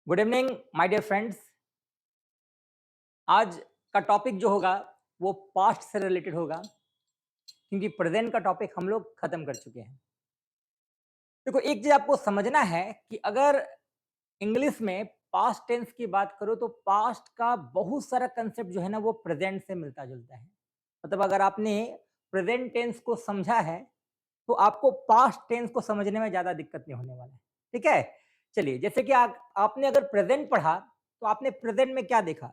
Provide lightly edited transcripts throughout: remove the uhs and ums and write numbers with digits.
Good evening my dear friends. आज का topic जो होगा वो पास्ट से रिलेटेड होगा, क्योंकि प्रेजेंट का टॉपिक हम लोग खत्म कर चुके हैं। देखो, एक चीज आपको समझना है कि अगर इंग्लिश में पास्ट टेंस की बात करो तो पास्ट का बहुत सारा कंसेप्ट जो है ना वो प्रेजेंट से मिलता जुलता है। मतलब अगर आपने प्रेजेंट टेंस को समझा है तो आपको पास्ट टेंस को समझने में ज्यादा दिक्कत नहीं होने वाला है। ठीक है, चलिए, जैसे कि आपने अगर प्रेजेंट पढ़ा तो आपने प्रेजेंट में क्या देखा?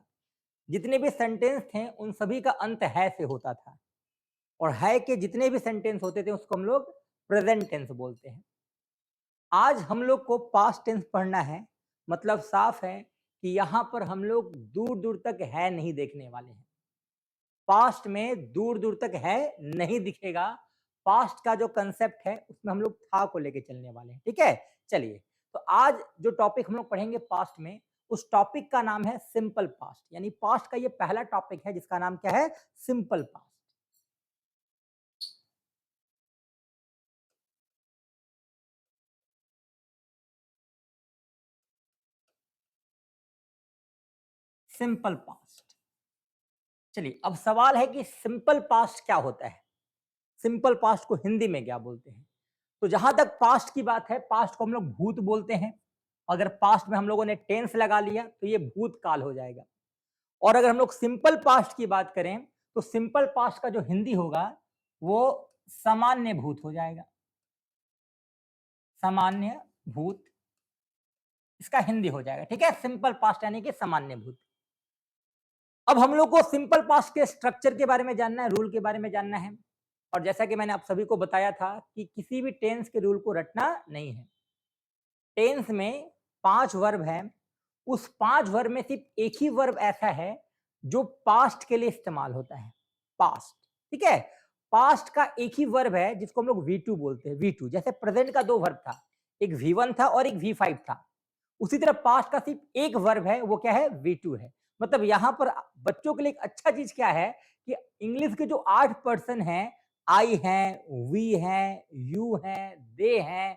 जितने भी सेंटेंस थे उन सभी का अंत है से होता था, और है के जितने भी सेंटेंस होते थे उसको हम लोग प्रेजेंट टेंस बोलते हैं। आज हम लोग को पास्ट टेंस पढ़ना है, मतलब साफ है कि यहाँ पर हम लोग दूर दूर तक है नहीं देखने वाले हैं। पास्ट में दूर दूर तक है नहीं दिखेगा। पास्ट का जो कंसेप्ट है उसमें हम लोग था को लेके चलने वाले हैं। ठीक है, चलिए, तो आज जो टॉपिक हम लोग पढ़ेंगे पास्ट में, उस टॉपिक का नाम है सिंपल पास्ट। यानी पास्ट का ये पहला टॉपिक है जिसका नाम क्या है? Simple past. Simple past. चलिए, अब सवाल है कि सिंपल पास्ट क्या होता है, सिंपल पास्ट को हिंदी में क्या बोलते हैं? तो जहां तक पास्ट की बात है, पास्ट को हम लोग भूत बोलते हैं। अगर पास्ट में हम लोगों ने टेंस लगा लिया तो ये भूतकाल हो जाएगा। और अगर हम लोग सिंपल पास्ट की बात करें तो सिंपल पास्ट का जो हिंदी होगा वो सामान्य भूत हो जाएगा। सामान्य भूत इसका हिंदी हो जाएगा। ठीक है, सिंपल पास्ट यानी कि सामान्य भूत। अब हम लोग को सिंपल पास्ट के स्ट्रक्चर के बारे में जानना है, रूल के बारे में जानना है। और जैसा कि मैंने आप सभी को बताया था कि किसी भी टेंस के रूल को रटना नहीं है। टेंस में 5 वर्ब हैं, उस 5 वर्ब में सिर्फ एक ही वर्ब ऐसा है जो पास्ट के लिए इस्तेमाल होता है, पास्ट। ठीक है, पास्ट का एक ही वर्ब है जिसको हम लोग V2 बोलते हैं, V2। जैसे प्रेजेंट का 2 वर्ब था, एक V1 था और एक V5 था, उसी तरह पास्ट का सिर्फ एक वर्ब है, वो क्या है? V2 है। मतलब यहां पर बच्चों के लिए एक अच्छा चीज क्या है कि इंग्लिश के जो 8 पर्सन हैं, आई हैं, वी हैं, यू हैं, दे हैं,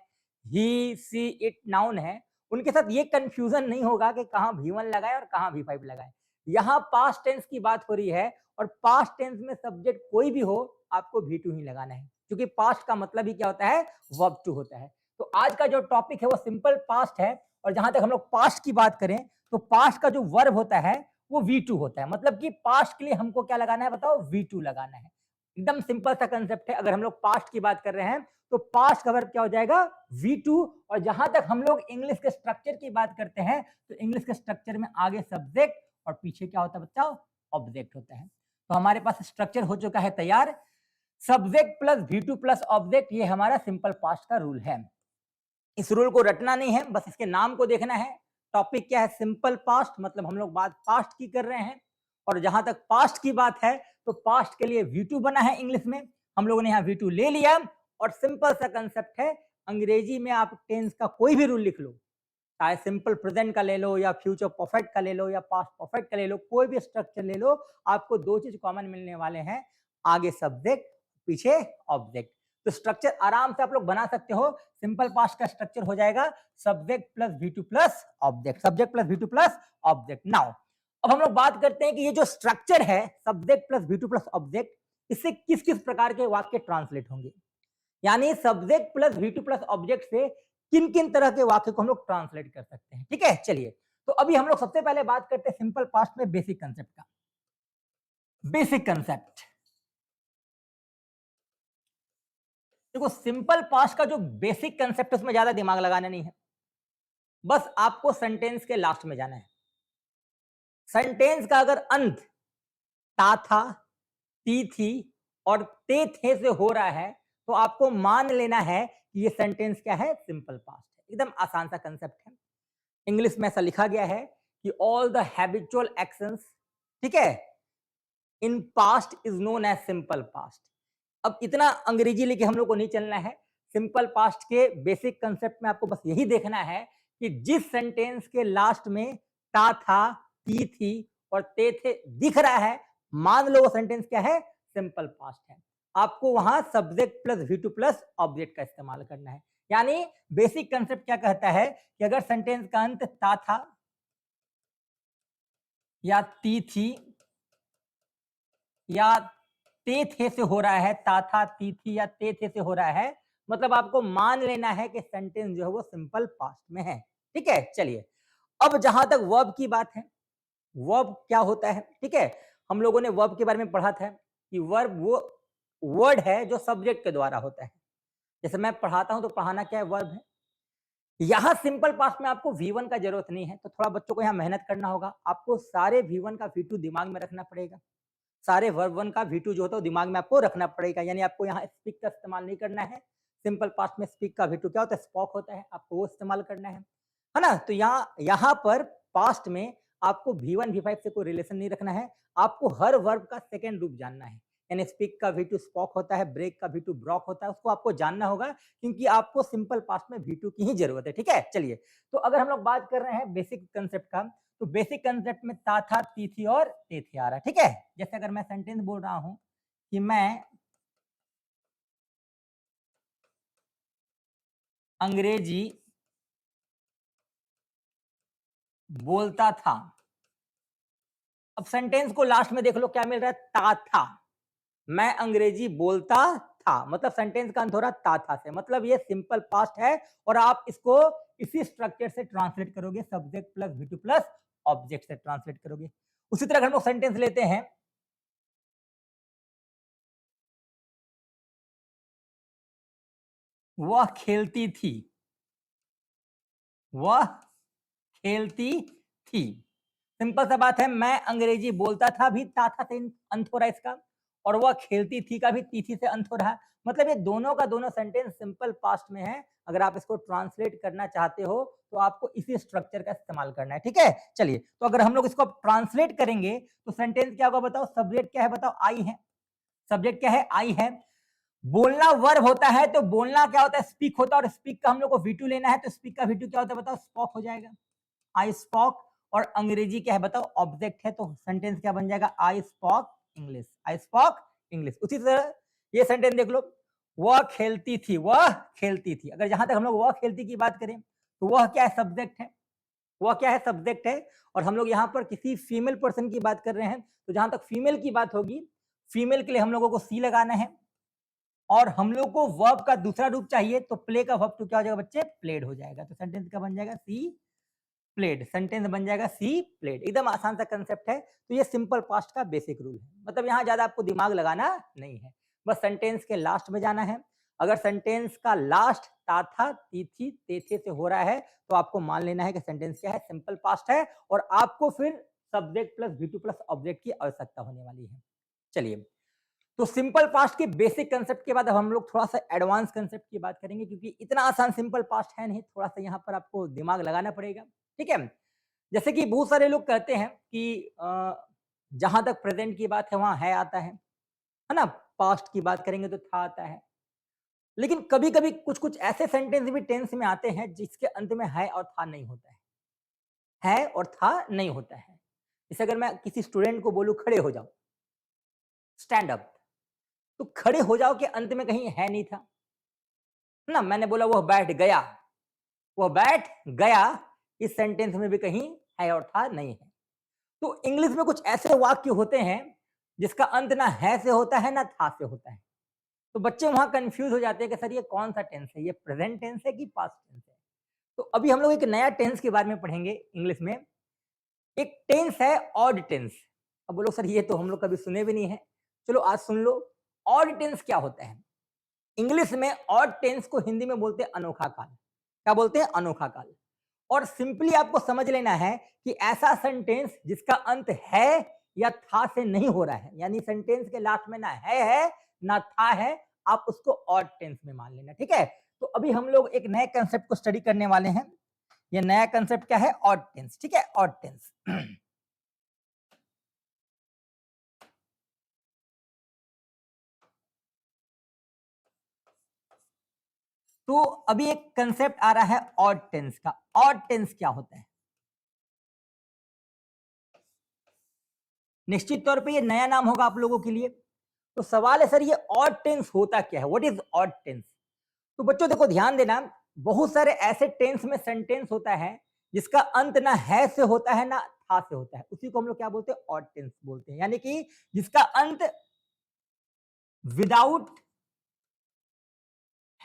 ही, सी, इट नाउन है, उनके साथ ये कंफ्यूजन नहीं होगा कि कहाँ V1 लगाए और कहाँ V5 लगाए। यहाँ पास्ट टेंस की बात हो रही है और पास्ट टेंस में सब्जेक्ट कोई भी हो आपको V2 ही लगाना है, क्योंकि पास्ट का मतलब ही क्या होता है? वर्ब टू होता है। तो आज का जो टॉपिक है वो सिंपल पास्ट है। और जहां तक हम लोग पास्ट की बात करें तो पास्ट का जो वर्ब होता है वो V2 होता है। मतलब कि पास्ट के लिए हमको क्या लगाना है बताओ? V2 लगाना है। एकदम सिंपल सा कंसेप्ट है। अगर हम लोग पास्ट की बात कर रहे हैं तो पास्ट का वर्ब क्या हो जाएगा? V2। और जहां तक हम लोग इंग्लिश के स्ट्रक्चर की बात करते हैं तो इंग्लिश के स्ट्रक्चर में आगे सब्जेक्ट और पीछे क्या होता है बच्चा? ऑब्जेक्ट होता है। तो हमारे पास स्ट्रक्चर हो चुका है तैयार। Subject plus V2 plus object, ये हमारा सिंपल पास्ट का रूल है। इस रूल को रटना नहीं है, बस इसके नाम को देखना है। टॉपिक क्या है? Simple past. मतलब हम लोग बात पास्ट की कर रहे हैं। और जहां तक पास्ट की बात है तो पास्ट के लिए V2 बना है इंग्लिश में, हम लोगों ने यहाँ V2 ले लिया। और सिंपल सा कंसेप्ट है, अंग्रेजी में आप टेंस का कोई भी रूल लिख लो, चाहे सिंपल प्रेजेंट का ले लो या फ्यूचर परफेक्ट का ले लो या पास्ट परफेक्ट का ले लो, कोई भी स्ट्रक्चर ले लो, आपको दो चीज कॉमन मिलने वाले हैं, आगे सब्जेक्ट, पीछे ऑब्जेक्ट। तो स्ट्रक्चर आराम से आप लोग बना सकते हो। सिंपल पास्ट का स्ट्रक्चर हो जाएगा subject plus V2 plus object, subject plus V2 plus object. Now अब हम लोग बात करते हैं कि ये जो स्ट्रक्चर है subject plus V2 plus object, इससे किस किस प्रकार के वाक्य ट्रांसलेट होंगे। यानी subject plus V2 plus object से किन किन तरह के वाक्य को हम लोग ट्रांसलेट कर सकते हैं। ठीक है, चलिए, तो अभी हम लोग सबसे पहले बात करते हैं सिंपल पास्ट में बेसिक कंसेप्ट का। बेसिक कंसेप्ट देखो, सिंपल पास्ट का जो बेसिक कंसेप्ट है उसमें ज्यादा दिमाग लगाना नहीं है, बस आपको सेंटेंस के लास्ट में जाना है। सेंटेंस का अगर अंत ता था, ती थी और ते थे से हो रहा है तो आपको मान लेना है कि ये सेंटेंस क्या है? सिंपल पास्ट है। एकदम आसान सा कंसेप्ट है। इंग्लिश में ऐसा लिखा गया है कि ऑल द हैबिचुअल एक्शंस, ठीक है, in past is known as simple past. अब इतना अंग्रेजी लेके हम लोग को नहीं चलना है। सिंपल पास्ट के बेसिक कंसेप्ट में आपको बस यही देखना है कि जिस सेंटेंस के लास्ट में ता था, ती थी और ते थे दिख रहा है, मान लो वो सेंटेंस क्या है? सिंपल पास्ट है। आपको वहां subject plus V2 plus object का इस्तेमाल करना है। यानी बेसिक कंसेप्ट क्या कहता है कि अगर सेंटेंस का अंत ता था, या ती थी या ते थे से हो रहा है, ता था, ती थी या ते थे से हो रहा है, मतलब आपको मान लेना है कि सेंटेंस जो है वो सिंपल पास्ट में है। ठीक है? चलिए, अब जहां तक वर्ब की बात है, वर्ब क्या होता है? ठीक है? हम लोगों ने वर्ब के बारे में पढ़ा था कि वर्ब वो वर्ड है जो सब्जेक्ट के द्वारा होता है। जैसे मैं पढ़ाता हूं तो पढ़ाना क्या है? वर्ब है। यहाँ सिंपल पास्ट में आपको V1 का जरूरत नहीं है, तो थोड़ा बच्चों को यहाँ मेहनत करना होगा। आपको सारे V1 का V2 दिमाग में रखना पड़ेगा। सारे वर्ब 1 का V2 जो होता है वो दिमाग में आपको रखना पड़ेगा। यानी आपको यहाँ स्पीक का इस्तेमाल नहीं करना है। सिंपल पास्ट में स्पीक का V2 क्या होता है? स्पोक होता है, आपको वो इस्तेमाल करना है ना? तो यहाँ यहाँ पर पास्ट में आपको V1 V5 से कोई रिलेशन नहीं रखना है। आपको हर वर्ब का सेकंड रूप जानना है। यानी स्पीक का V2 स्पोक होता है, ब्रेक का V2 ब्रोक होता है, उसको आपको जानना होगा क्योंकि आपको सिंपल पास्ट में V2 की ही जरूरत है। ठीक है? चलिए, तो अगर हम लोग बात कर रहे हैं बेसिक कंसेप्ट का, तो बेसिक कंसेप्ट में ता था, ती थी और ते थे आ रहा है। ठीक है? जैसे अगर मैं सेंटेंस बोल रहा हूं कि मैं अंग्रेजी बोलता था। अब सेंटेंस को लास्ट में देख लो क्या मिल रहा है? ता था। मैं अंग्रेजी बोलता था, मतलब सेंटेंस का अंत हो रहा ता था से, मतलब ये सिंपल पास्ट है और आप इसको इसी स्ट्रक्चर से ट्रांसलेट करोगे, subject plus V2 plus object से ट्रांसलेट करोगे। उसी तरह हम लोग सेंटेंस लेते हैं, वह खेलती थी, वह खेलती थी। सिंपल सा बात है, मैं अंग्रेजी बोलता था भी ता था से अंत हो रहा है इसका, और वह खेलती थी का भी ती थी से अंत हो रहा है। मतलब ये दोनों का दोनों सेंटेंस सिंपल पास्ट में है। अगर आप इसको ट्रांसलेट करना चाहते हो तो आपको इसी स्ट्रक्चर का इस्तेमाल करना है। ठीक है? चलिए, तो अगर हम लोग इसको ट्रांसलेट करेंगे तो सेंटेंस क्या होगा बताओ? सब्जेक्ट क्या है बताओ? आई है। सब्जेक्ट क्या है? आई है। बोलना वर्ब होता है, तो बोलना क्या होता है? स्पीक होता है, और स्पीक का हम लोग को V2 लेना है, तो स्पीक का V2 क्या होता है बताओ? स्पोक हो जाएगा। आई स्पॉक, और अंग्रेजी क्या है बताओ? ऑब्जेक्ट है, तो सेंटेंस क्या बन जाएगा? आई स्पॉक इंग्लिश, आई स्पॉक इंग्लिश। उसी तरह ये सेंटेंस देख लो, वह खेलती थी, वह खेलती थी। अगर जहां तक हम लोग वह खेलती की बात करें तो वह क्या है? सब्जेक्ट है। वह क्या है? सब्जेक्ट है। और हम लोग यहाँ पर किसी फीमेल पर्सन की बात कर रहे हैं, तो जहां तक फीमेल की बात होगी, फीमेल के लिए हम लोगों को सी लगाना है, और हम लोग को वर्ब का दूसरा रूप चाहिए, तो प्ले का वर्ब टू क्या हो जाएगा बच्चे? प्लेड हो जाएगा। तो सेंटेंस का बन जाएगा? She played. सेंटेंस बन जाएगा सी प्लेड। एकदम आसान सा कंसेप्ट है। तो ये सिंपल पास्ट का बेसिक रूल है, मतलब यहाँ ज्यादा आपको दिमाग लगाना नहीं है, बस सेंटेंस के लास्ट में जाना है। अगर सेंटेंस का लास्ट ता था, ती थी, ते थे से हो रहा है, तो आपको मान लेना है कि सेंटेंस क्या है? सिंपल पास्ट है, और आपको फिर subject plus V2 plus object की आवश्यकता होने वाली है। चलिए, तो सिंपल पास्ट के बेसिक कंसेप्ट के बाद अब हम लोग थोड़ा सा एडवांस कंसेप्ट की बात करेंगे, क्योंकि इतना आसान सिंपल पास्ट है नहीं, थोड़ा सा यहाँ पर आपको दिमाग लगाना पड़ेगा। ठीक है? जैसे कि बहुत सारे लोग कहते हैं कि जहां तक प्रेजेंट की बात है वहां है आता है ना? पास्ट की बात करेंगे तो था आता है। लेकिन कभी-कभी कुछ-कुछ ऐसे सेंटेंस भी टेंस में आते हैं जिसके अंत में है और था नहीं होता है। है और था नहीं होता है। जैसे अगर मैं किसी स्टूडेंट को बोलूं खड़े हो जाओ, स्टैंड अप, तो खड़े हो जाओ के अंत में कहीं है नहीं था, है ना? मैंने बोला वह बैठ गया, वह बैठ गया, इस सेंटेंस में भी कहीं है और था नहीं है। तो इंग्लिश में कुछ ऐसे वाक्य होते हैं जिसका अंत ना है से होता है ना था से होता है। तो बच्चे वहां कंफ्यूज हो जाते हैं कि सर ये कौन सा टेंस है? ये प्रेजेंट टेंस है कि पास्ट टेंस है? तो अभी हम लोग एक नया टेंस के बारे में पढ़ेंगे इंग्लिश में। एक टेंस है ऑड टेंस। अब बोलो सर ये तो हम लोग कभी सुने भी नहीं है। चलो आज सुन लो। ऑड टेंस क्या होता है? इंग्लिश में ऑड टेंस को हिंदी में बोलते हैं अनोखा काल। क्या बोलते हैं? अनोखा काल। और सिंपली आपको समझ लेना है कि ऐसा सेंटेंस जिसका अंत है या था से नहीं हो रहा है, यानी सेंटेंस के लास्ट में ना है ना था है, आप उसको ऑड टेंस में मान लेना। ठीक है? तो अभी हम लोग एक नए कंसेप्ट को स्टडी करने वाले हैं। ये नया कंसेप्ट क्या है? Odd tense. ठीक है? Odd tense. तो अभी एक कंसेप्ट आ रहा है ऑड टेंस का। ऑड टेंस क्या होता है? निश्चित तौर पे ये नया नाम होगा आप लोगों के लिए। तो सवाल है सर ये ऑड टेंस होता क्या है? What is odd tense? तो बच्चों देखो ध्यान देना, बहुत सारे ऐसे टेंस में सेंटेंस होता है जिसका अंत ना है से होता है ना था से होता है, उसी को हम लोग क्या बोलते हैं, ऑड टेंस बोलते हैं। यानी कि जिसका अंत विदाउट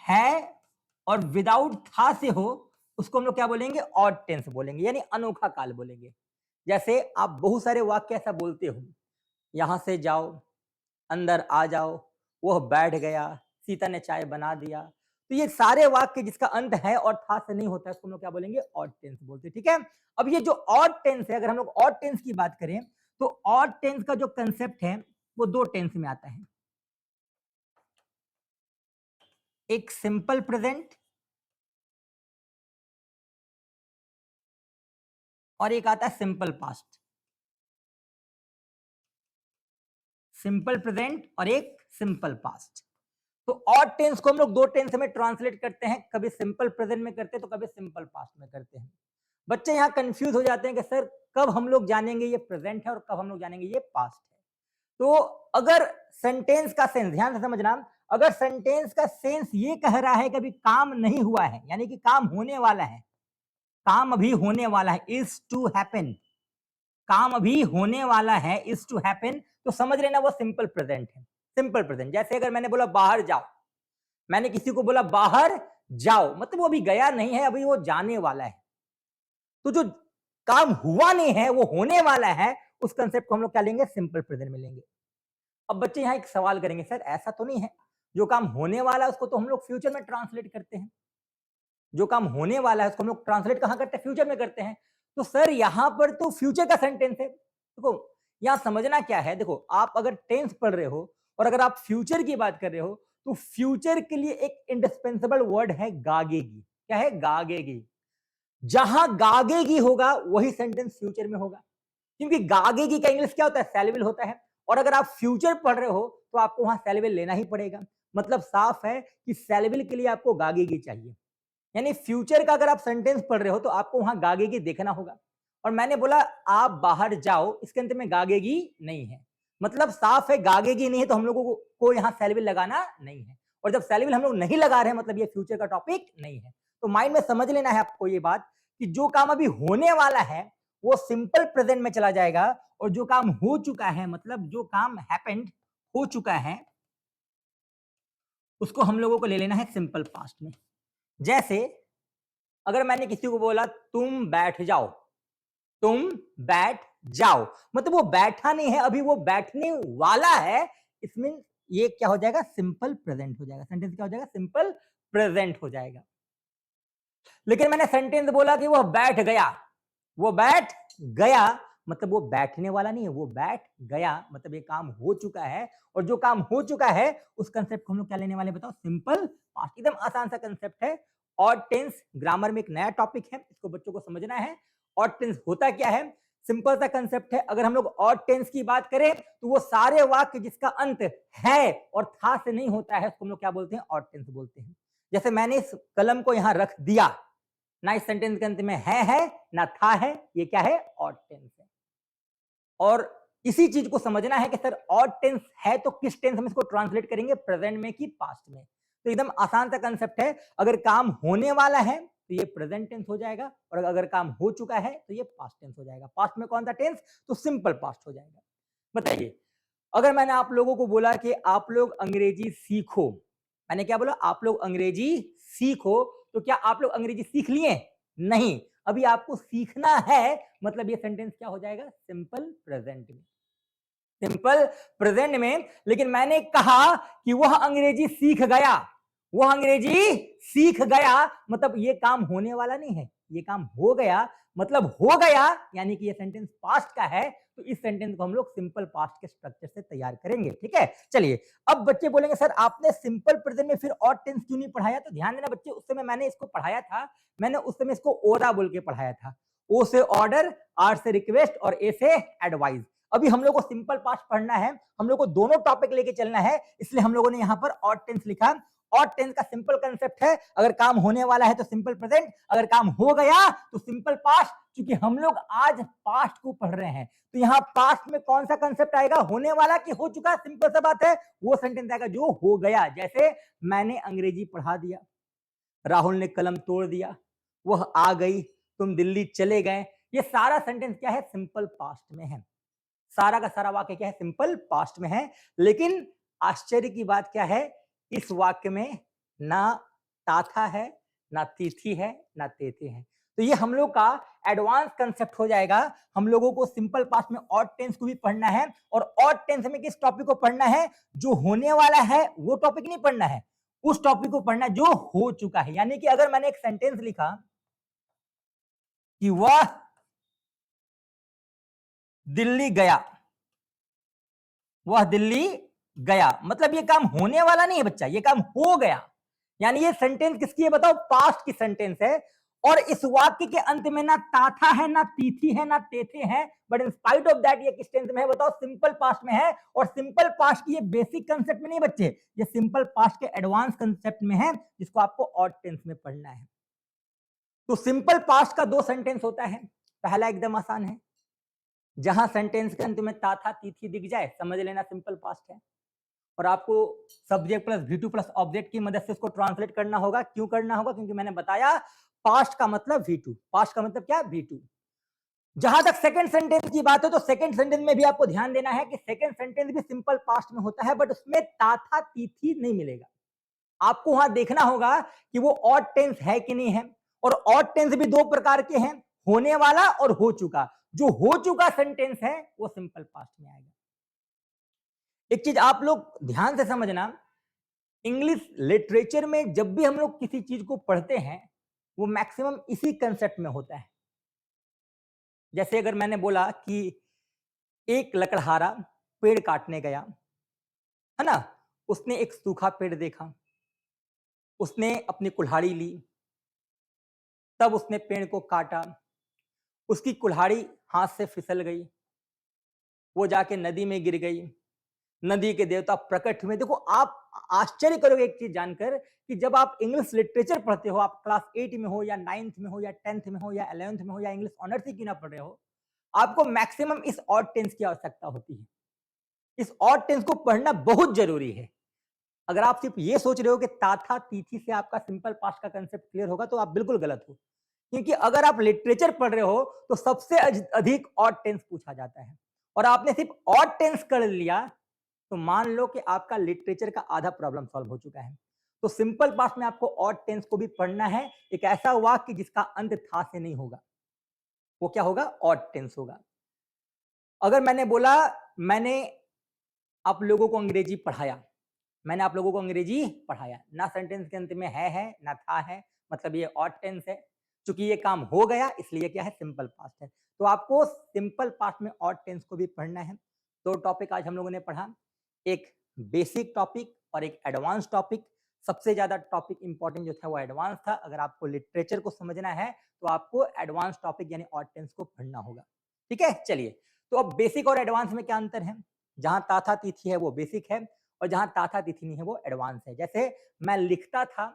है और विदाउट था से हो, उसको हम लोग क्या बोलेंगे, ऑड टेंस बोलेंगे, यानी अनोखा काल बोलेंगे। जैसे आप बहुत सारे वाक्य ऐसा बोलते हो, यहां से जाओ, अंदर आ जाओ, वह बैठ गया, सीता ने चाय बना दिया। तो ये सारे वाक्य जिसका अंत है और था से नहीं होता है, उसको हम लोग क्या बोलेंगे, ऑड टेंस बोलते हैं। ठीक है, अब ये जो ऑड टेंस है, अगर हम लोग ऑड टेंस की बात करें तो ऑड टेंस का जो कंसेप्ट है वो दो टेंस में आता है, एक सिंपल प्रेजेंट और एक आता है सिंपल पास्ट। सिंपल प्रेजेंट और एक सिंपल पास्ट। तो ऑड टेंस को हम लोग दो टेंस में ट्रांसलेट करते हैं, कभी सिंपल प्रेजेंट में करते हैं तो कभी सिंपल पास्ट में करते हैं। बच्चे यहाँ कंफ्यूज हो जाते हैं कि सर कब हम लोग जानेंगे ये प्रेजेंट है और कब हम लोग जानेंगे ये पास्ट है। तो अगर सेंटेंस का सेंस ध्यान से समझना, अगर सेंटेंस का सेंस ये कह रहा है कि अभी काम नहीं हुआ है, यानी कि काम होने वाला है, काम अभी होने वाला है, इज टू हैपन, काम अभी होने वाला है, इज टू हैपन, तो समझ लेना वो सिंपल प्रेजेंट है। सिंपल प्रेजेंट, जैसे अगर मैंने बोला बाहर जाओ, मैंने किसी को बोला बाहर जाओ, मतलब वो अभी गया नहीं है, अभी वो जाने वाला है। तो जो काम हुआ नहीं है वो होने वाला है, उस कंसेप्ट को हम लोग क्या लेंगे, सिंपल प्रेजेंट में लेंगे। अब बच्चे यहाँ एक सवाल करेंगे, सर ऐसा तो नहीं है, जो काम होने वाला है उसको तो हम लोग फ्यूचर में ट्रांसलेट करते हैं, जो काम होने वाला है उसको हम लोग ट्रांसलेट कहाँ करते हैं, फ्यूचर में करते हैं। तो सर यहाँ पर तो फ्यूचर का सेंटेंस है। देखो यहाँ समझना क्या है, देखो आप अगर टेंस पढ़ रहे हो और अगर आप फ्यूचर की बात कर रहे हो, तो फ्यूचर के लिए एक इंडिस्पेंसेबल वर्ड है गागेगी। क्या है, गागेगी। जहां गागेगी होगा वही सेंटेंस फ्यूचर में होगा, क्योंकि गागेगी का इंग्लिश क्या होता है, सेलेबल होता है। और अगर आप फ्यूचर पढ़ रहे हो तो आपको वहां सेलेबल लेना ही पड़ेगा। मतलब साफ है कि सेलेबल के लिए आपको गागेगी चाहिए, यानी फ्यूचर का अगर आप सेंटेंस पढ़ रहे हो तो आपको वहां गागेगी देखना होगा। और मैंने बोला आप बाहर जाओ, इसके अंत में गागेगी नहीं है, मतलब साफ है गागेगी नहीं है, तो हम लोगों को यहाँ सेलेबल लगाना नहीं है। और जब सेलेबल हम लोग नहीं लगा रहे हैं मतलब ये फ्यूचर का टॉपिक नहीं है। तो माइंड में समझ लेना है आपको ये बात कि जो काम अभी होने वाला है वो सिंपल प्रेजेंट में चला जाएगा, और जो काम हो चुका है, मतलब जो काम हैपेंड, हो चुका है, उसको हम लोगों को ले लेना है सिंपल पास्ट में। जैसे अगर मैंने किसी को बोला तुम बैठ जाओ, तुम बैठ जाओ, मतलब वो बैठा नहीं है, अभी वो बैठने वाला है, इसमें ये क्या हो जाएगा, सिंपल प्रेजेंट हो जाएगा। सेंटेंस क्या हो जाएगा, सिंपल प्रेजेंट हो जाएगा। लेकिन मैंने सेंटेंस बोला कि वो बैठ गया, वो बैठ गया, मतलब वो बैठने वाला नहीं है, वो बैठ गया, मतलब ये काम हो चुका है। और जो काम हो चुका है उस कंसेप्ट को हम लोग क्या लेने वाले बताओ, सिंपल पास्ट। एकदम आसान सा कंसेप्ट है। ऑड टेंस ग्रामर में एक नया टॉपिक है, इसको बच्चों को समझना है। ऑड टेंस होता क्या है, सिंपल सा कंसेप्ट है। अगर हम लोग ऑड टेंस की बात करें तो वो सारे वाक्य जिसका अंत है और था से नहीं होता है उसको हम लोग क्या बोलते हैं, ऑड टेंस बोलते हैं। जैसे मैंने इस कलम को यहां रख दिया, ना इस सेंटेंस के अंत में है ना था है, ये क्या है, ऑड टेंस है। और इसी चीज को समझना है कि सर ऑड टेंस है तो किस टेंस हम इसको ट्रांसलेट करेंगे, प्रेजेंट में कि पास्ट में। तो एकदम आसान सा कंसेप्ट है, अगर काम होने वाला है तो ये प्रेजेंट टेंस हो जाएगा, और अगर काम हो चुका है तो ये पास्ट टेंस हो जाएगा। पास्ट में कौन सा टेंस, तो सिंपल पास्ट हो जाएगा। बताइए, अगर मैंने आप लोगों को बोला कि आप लोग अंग्रेजी सीखो, मैंने क्या बोला, आप लोग अंग्रेजी सीखो, तो क्या आप लोग अंग्रेजी सीख लिए, नहीं, अभी आपको सीखना है, मतलब ये सेंटेंस क्या हो जाएगा, सिंपल प्रेजेंट में, सिंपल प्रेजेंट में। लेकिन मैंने कहा कि वह अंग्रेजी सीख गया, वह अंग्रेजी सीख गया, मतलब ये काम होने वाला नहीं है, ये काम हो गया, मतलब हो गया, यानी कि ये सेंटेंस पास्ट का है। तो इस सेंटेंस को हम लोग सिंपल पास्ट के स्ट्रक्चर से तैयार करेंगे। ठीक है, चलिए। अब बच्चे बोलेंगे सर आपने सिंपल प्रेजेंट में फिर ऑड टेंस क्यों नहीं पढ़ाया, तो ध्यान देना बच्चे, उस समय मैंने इसको पढ़ाया था, मैंने उस समय इसको ओरा बोल के पढ़ाया था। ओ से ऑर्डर, आर से रिक्वेस्ट और ए से एडवाइस। अभी हम लोग को सिंपल पास्ट पढ़ना है, हम लोग को दोनों टॉपिक लेके चलना है, इसलिए हम लोगों ने यहाँ पर ऑड टेंस लिखा। ऑड टेंस का सिंपल कंसेप्ट है, अगर काम होने वाला है तो सिंपल प्रेजेंट, अगर काम हो गया तो सिंपल पास्ट। क्योंकि हम लोग आज पास्ट को पढ़ रहे हैं, तो यहाँ पास्ट में कौन सा कंसेप्ट आएगा, होने वाला कि हो चुका, सिंपल सा बात है, वो सेंटेंस आएगा जो हो गया। जैसे मैंने अंग्रेजी पढ़ा दिया, राहुल ने कलम तोड़ दिया, वह आ गई, तुम दिल्ली चले गए, ये सारा सेंटेंस क्या है, सिंपल पास्ट में है। सारा का सारा वाक्य क्या है, सिंपल पास्ट में है। लेकिन आश्चर्य की बात क्या है, इस वाक्य में ना ताथा है, ना तिथि है, ना तेथे है। तो ये हम लोग का एडवांस कंसेप्ट हो जाएगा। हम लोगों को सिंपल पास्ट में ऑड टेंस को भी पढ़ना है, और ऑड टेंस में किस टॉपिक को पढ़ना है, जो होने वाला है वो टॉपिक नहीं पढ़ना है, उस टॉपिक को पढ़ना है जो हो चुका है। यानी कि अगर मैंने एक सेंटेंस लिखा कि वह दिल्ली गया, वह दिल्ली गया, मतलब ये काम होने वाला नहीं है बच्चा, ये काम हो गया। यानी ये सेंटेंस किसकी है बताओ, पास्ट की सेंटेंस है। और इस वाक्य के अंत में ना ताथा है, ना तिथि है, ना तेथे है, but in spite of that ये किस टेंस में है बताओ, सिंपल पास्ट में है। और सिंपल पास्ट की ये बेसिक कंसेप्ट में नहीं बच्चे, ये सिंपल पास्ट के एडवांस कंसेप्ट में है, जिसको आपको ऑड टेंस में पढ़ना है। तो सिंपल पास्ट का दो सेंटेंस होता है। पहला एकदम आसान है, जहां सेंटेंस के अंत में ताथा तिथि दिख जाए समझ लेना सिंपल पास्ट है। और आपको subject plus V2 plus object की मदद से इसको ट्रांसलेट करना होगा। क्यों करना होगा, क्योंकि मैंने बताया पास्ट का मतलब V2, पास्ट का मतलब क्या, V2। जहां तक सेकंड सेंटेंस की बात है, तो सेकंड सेंटेंस में भी आपको ध्यान देना है कि सेकंड सेंटेंस भी सिंपल पास्ट में होता है, बट उसमें ताथा तिथि नहीं मिलेगा। आपको वहां देखना होगा कि वो ऑड टेंस है कि नहीं है। और ऑड टेंस भी दो प्रकार के हैं, होने वाला और हो चुका। जो हो चुका सेंटेंस है वो सिंपल पास्ट में आएगा। एक चीज आप लोग ध्यान से समझना, इंग्लिश लिटरेचर में जब भी हम लोग किसी चीज को पढ़ते हैं, वो मैक्सिमम इसी कंसेप्ट में होता है। जैसे अगर मैंने बोला कि एक लकड़हारा पेड़ काटने गया, है ना, उसने एक सूखा पेड़ देखा, उसने अपनी कुल्हाड़ी ली, तब उसने पेड़ को काटा, उसकी कुल्हाड़ी हाथ से फिसल गई, वो जाके नदी में गिर गई, नदी के देवता प्रकट हुए। देखो आप आश्चर्य करोगे एक चीज जानकर कि जब आप इंग्लिश लिटरेचर पढ़ते हो, आप क्लास 8 में हो या 9th में हो या 10th में हो या 11th में हो या इंग्लिश ऑनर्स ही क्यों ना पढ़ रहे हो, आपको मैक्सिमम इस ऑड टेंस की आवश्यकता होती है। इस ऑड टेंस को पढ़ना बहुत जरूरी है। अगर आप सिर्फ ये सोच रहे हो कि ताथा तिथि से आपका सिंपल पास्ट का कंसेप्ट क्लियर होगा, तो आप बिल्कुल गलत हो। क्योंकि अगर आप लिटरेचर पढ़ रहे हो तो सबसे अधिक ऑड टेंस पूछा जाता है, और आपने सिर्फ ऑड टेंस कर लिया तो मान लो कि आपका लिटरेचर का आधा प्रॉब्लम सॉल्व हो चुका है। तो सिंपल पास्ट में आपको ऑड टेंस को भी पढ़ना है। एक ऐसा वाक्य जिसका अंत था से नहीं होगा, वो क्या होगा, ऑड टेंस होगा। अगर मैंने बोला मैंने आप लोगों को अंग्रेजी पढ़ाया, मैंने आप लोगों को अंग्रेजी पढ़ाया, ना सेंटेंस के अंत में है ना था है, मतलब ये ऑड टेंस है। चूंकि ये काम हो गया इसलिए क्या है, सिंपल पास्ट है। तो आपको सिंपल पास्ट में ऑड टेंस को भी पढ़ना है। दो टॉपिक आज हम लोगों ने पढ़ा, एक बेसिक टॉपिक और एक एडवांस टॉपिक। सबसे ज्यादा टॉपिक इंपॉर्टेंट जो था वो एडवांस था। अगर आपको लिटरेचर को समझना है तो आपको एडवांस टॉपिक यानी ऑड टेंस को पढ़ना होगा। ठीक है, चलिए। तो अब बेसिक और एडवांस में क्या अंतर है, जहां ताथा तिथि है वो बेसिक है, और जहां ताथा तिथि नहीं है वो एडवांस है। जैसे मैं लिखता था,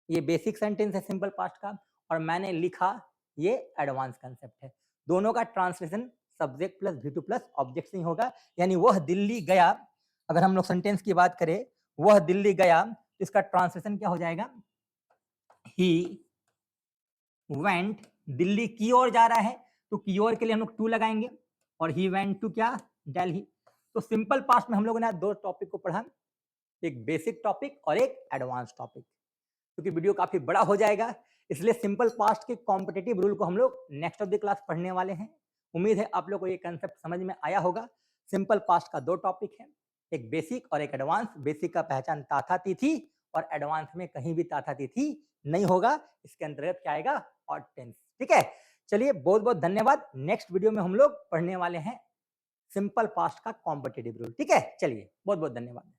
ये बेसिक सेंटेंस है सिंपल पास्ट का, और मैंने लिखा, ये एडवांस कंसेप्ट है। दोनों का translation subject plus V2 plus object से ही होगा। यानी वह दिल्ली गया, अगर हम लोग सेंटेंस की बात करें, वह दिल्ली गया, तो इसका ट्रांसलेशन क्या हो जाएगा, ही वेंट, दिल्ली की ओर जा रहा है तो की ओर के लिए हम लोग टू लगाएंगे, और ही वेंट टू क्या, दिल्ली। तो सिंपल पास्ट में हम लोगों ने दो टॉपिक को पढ़ा, एक बेसिक टॉपिक और एक एडवांस टॉपिक। क्योंकि वीडियो काफी बड़ा हो जाएगा, इसलिए सिंपल पास्ट के कॉम्पिटिटिव रूल को हम लोग नेक्स्ट ऑफ द क्लास पढ़ने वाले हैं। उम्मीद है आप लोग को ये कंसेप्ट समझ में आया होगा। सिंपल पास्ट का दो टॉपिक है, एक बेसिक और एक एडवांस। बेसिक का पहचान ताथा तिथि, और एडवांस में कहीं भी ताथा तिथि नहीं होगा। इसके अंतर्गत क्या आएगा, ऑड टेंस। ठीक है, चलिए बहुत बहुत धन्यवाद। नेक्स्ट वीडियो में हम लोग पढ़ने वाले हैं सिंपल पास्ट का कॉम्पिटिटिव रूल। ठीक है, चलिए बहुत बहुत धन्यवाद।